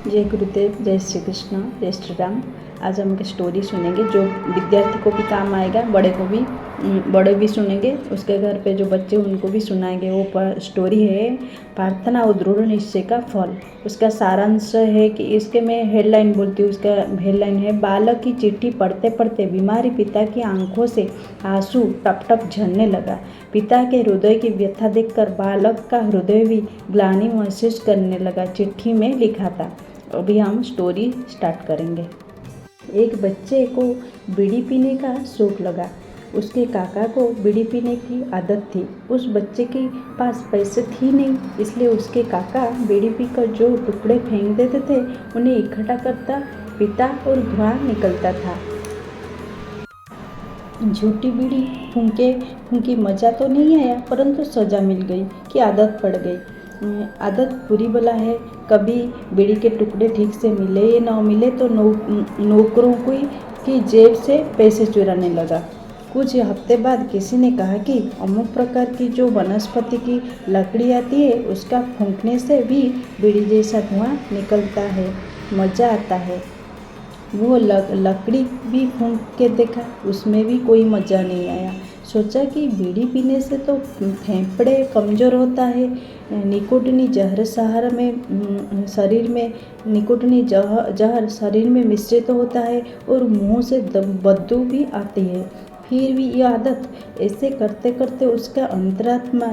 जय गुरुदेव, जय श्री कृष्ण, जय श्री राम। आज हम एक स्टोरी सुनेंगे जो विद्यार्थी को भी काम आएगा, बड़े भी सुनेंगे, उसके घर पे जो बच्चे उनको भी सुनाएंगे। वो स्टोरी है प्रार्थना और दृढ़ निश्चय का फल। उसका सारांश है कि इसके मैं हेडलाइन बोलती हूँ। उसका हेडलाइन है, बालक की चिट्ठी पढ़ते पढ़ते बीमारी पिता की आंखों से आंसू टप टप झरने लगा। पिता के हृदय की व्यथा देखकर बालक का हृदय भी ग्लानि महसूस करने लगा। चिट्ठी में लिखा था। अभी हम स्टोरी स्टार्ट करेंगे। एक बच्चे को बीड़ी पीने का शौक लगा। उसके काका को बीड़ी पीने की आदत थी। उस बच्चे के पास पैसे थी नहीं, इसलिए उसके काका बीड़ी पीकर जो टुकड़े फेंक देते थे उन्हें इकट्ठा करता पीता और धुआं निकलता था। झूठी बीड़ी फूंकी मज़ा तो नहीं आया, परंतु सज़ा मिल गई कि आदत पड़ गई। आदत बुरी बला है। कभी बीड़ी के टुकड़े ठीक से मिले या न मिले तो नौकरों की जेब से पैसे चुराने लगा। कुछ हफ्ते बाद किसी ने कहा कि अमुक प्रकार की जो वनस्पति की लकड़ी आती है उसका फूंकने से भी बीड़ी जैसा धुआं निकलता है, मज़ा आता है। वो लकड़ी भी फूंक के देखा, उसमें भी कोई मज़ा नहीं आया। सोचा कि बीड़ी पीने से तो फेफड़े कमज़ोर होता है, निकोटिनी जहर जहर शरीर में मिश्रित होता है और मुंह से बदबू भी आती है। फिर भी यह आदत ऐसे करते करते उसका अंतरात्मा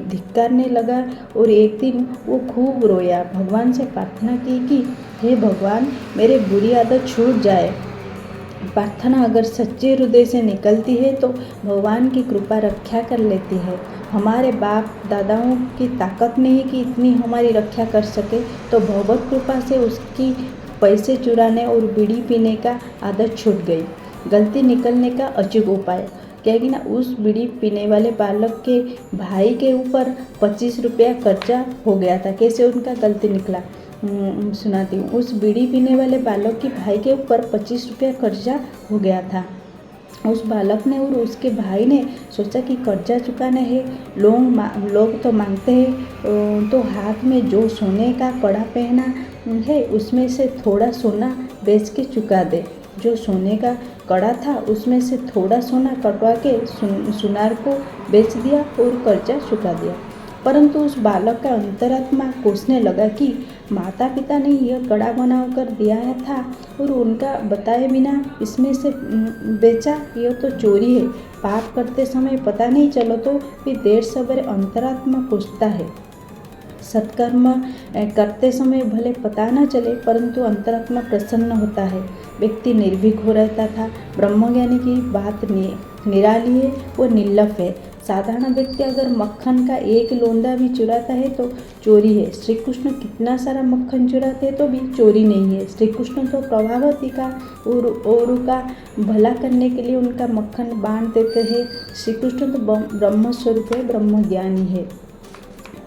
धिक्कारने लगा और एक दिन वो खूब रोया, भगवान से प्रार्थना की कि हे भगवान, मेरी बुरी आदत छूट जाए। प्रार्थना अगर सच्चे हृदय से निकलती है तो भगवान की कृपा रक्षा कर लेती है। हमारे बाप दादाओं की ताकत नहीं कि इतनी हमारी रक्षा कर सके, तो भगवत कृपा से उसकी पैसे चुराने और बीड़ी पीने का आदत छूट गई। गलती निकलने का अचूक उपाय क्या कि ना, उस बीड़ी पीने वाले बालक के भाई के ऊपर 25 रुपया कर्जा हो गया था। कैसे उनका गलती निकला सुनाती हूँ। उस बीड़ी पीने वाले बालक के भाई के ऊपर 25 रुपया कर्जा हो गया था। उस बालक ने और उसके भाई ने सोचा कि कर्जा चुकाना है। लोग तो मांगते हैं तो हाथ में जो सोने का कड़ा पहना है उसमें से थोड़ा सोना बेच के चुका दे। जो सोने का कड़ा था उसमें से थोड़ा सोना कटवा के सुनार को बेच दिया और कर्जा चुका दिया। परंतु उस बालक का अंतरात्मा कोसने लगा कि माता पिता ने यह कड़ा बनाकर दिया था और उनका बताए बिना इसमें से बेचा, यह तो चोरी है। पाप करते समय पता नहीं चलो तो भी देर सवेरे अंतरात्मा कोसता है। सत्कर्म करते समय भले पता न चले, परंतु अंतरात्मा प्रसन्न होता है। व्यक्ति निर्भीक हो रहता था। ब्रह्मज्ञानी की बात निराली है, वो निर्लभ है। साधारण व्यक्ति अगर मक्खन का एक लोंदा भी चुराता है तो चोरी है। श्री कृष्ण कितना सारा मक्खन चुराते हैं तो भी चोरी नहीं है। श्री कृष्ण तो प्रभावती का और का भला करने के लिए उनका मक्खन बांट देते हैं। श्री कृष्ण तो ब्रह्म स्वरूप है, ब्रह्म ज्ञानी है।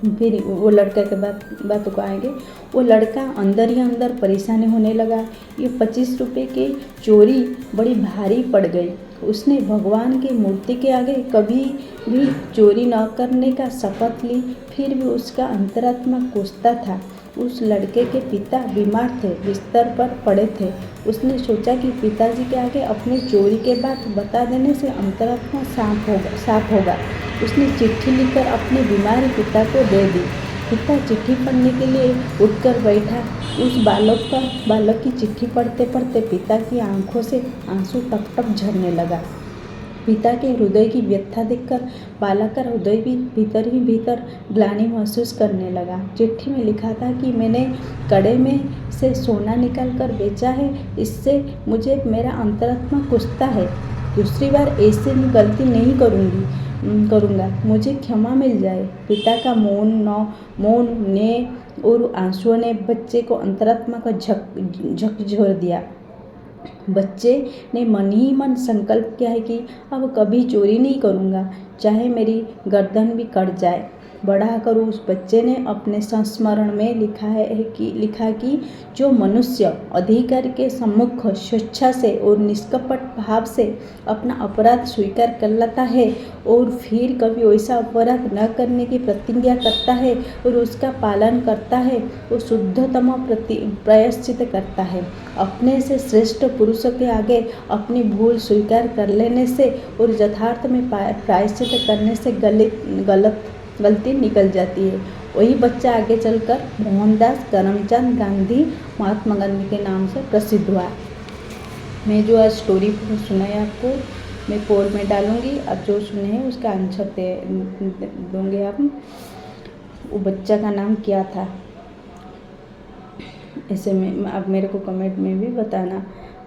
फिर वो लड़का के बातों को आएंगे। वो लड़का अंदर ही अंदर परेशानी होने लगा। ये 25 रुपये की चोरी बड़ी भारी पड़ गई। उसने भगवान की मूर्ति के आगे कभी भी चोरी न करने का शपथ ली, फिर भी उसका अंतरात्मा कोसता था। उस लड़के के पिता बीमार थे, बिस्तर पर पड़े थे। उसने सोचा कि पिताजी के आगे अपनी चोरी के बात बता देने से अंतरात्मा साफ होगा। उसने चिट्ठी लिखकर अपने बीमार पिता को दे दी। पिता चिट्ठी पढ़ने के लिए उठकर बैठा। उस बालक की चिट्ठी पढ़ते पढ़ते पिता की आंखों से आंसू टप टप झरने लगा। पिता के हृदय की व्यथा देखकर बालक का हृदय भी भीतर ही भीतर ग्लानि महसूस करने लगा। चिट्ठी में लिखा था कि मैंने कड़े में से सोना निकाल कर बेचा है, इससे मुझे मेरा अंतरात्मा कोसता है। दूसरी बार ऐसी गलती नहीं करूँगा, मुझे क्षमा मिल जाए। पिता का मौन ने और आंसुओं ने बच्चे को अंतरात्मा का झकझोर दिया। बच्चे ने मन ही मन संकल्प किया है कि अब कभी चोरी नहीं करूँगा, चाहे मेरी गर्दन भी कट जाए। बढ़ाकर उस बच्चे ने अपने संस्मरण में लिखा कि जो मनुष्य अधिकारी के सम्मुख स्वेच्छा से और निष्कपट भाव से अपना अपराध स्वीकार कर लेता है और फिर कभी वैसा अपराध न करने की प्रतिज्ञा करता है और उसका पालन करता है, वो शुद्धतम प्रायश्चित करता है। अपने से श्रेष्ठ पुरुषों के आगे अपनी भूल स्वीकार कर लेने से और यथार्थ में प्रायश्चित करने से गलती निकल जाती है। वही बच्चा आगे चलकर मोहनदास करमचंद गांधी, महात्मा गांधी के नाम से प्रसिद्ध हुआ। मैं जो आज स्टोरी सुनाई आपको, मैं पोल में डालूंगी, आप जो सुने हैं उसका आंसर दोगे आप। वो बच्चा का नाम क्या था, ऐसे में आप मेरे को कमेंट में भी बताना।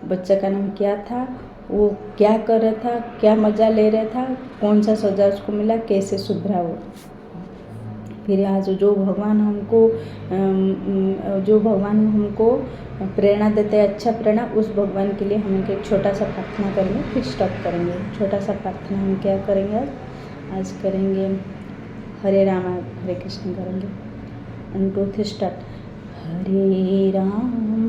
बच्चा का नाम क्या था, वो क्या कर रहा था, क्या मज़ा ले रहा था, कौन सा सज़ा उसको मिला, कैसे सुधरा वो। फिर आज जो भगवान हमको प्रेरणा देते हैं, अच्छा प्रेरणा, उस भगवान के लिए हम एक छोटा सा प्रार्थना करेंगे, फिर स्टॉप करेंगे। छोटा सा प्रार्थना हम क्या करेंगे आज करेंगे, हरे राम हरे कृष्ण करेंगे। 1 2 3 स्टार्ट। हरे राम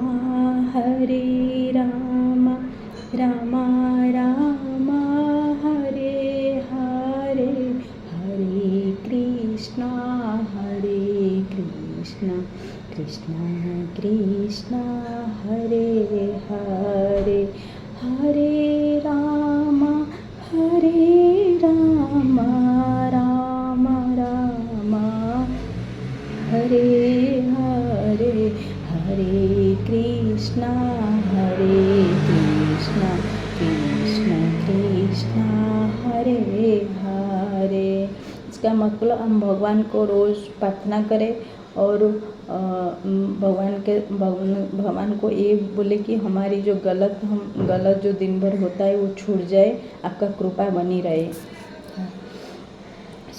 राम राम हरे हरे, हरे कृष्णा कृष्णा कृष्णा हरे हरे, हरे राम राम राम हरे हरे, हरे कृष्णा कृष्णा कृष्णा हरे हरे। इसका मतलब हम भगवान को रोज़ प्रार्थना करें और भगवान को ये बोले कि हमारी जो गलत जो दिन भर होता है वो छूट जाए, आपका कृपा बनी रहे।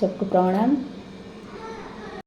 सबको प्रणाम।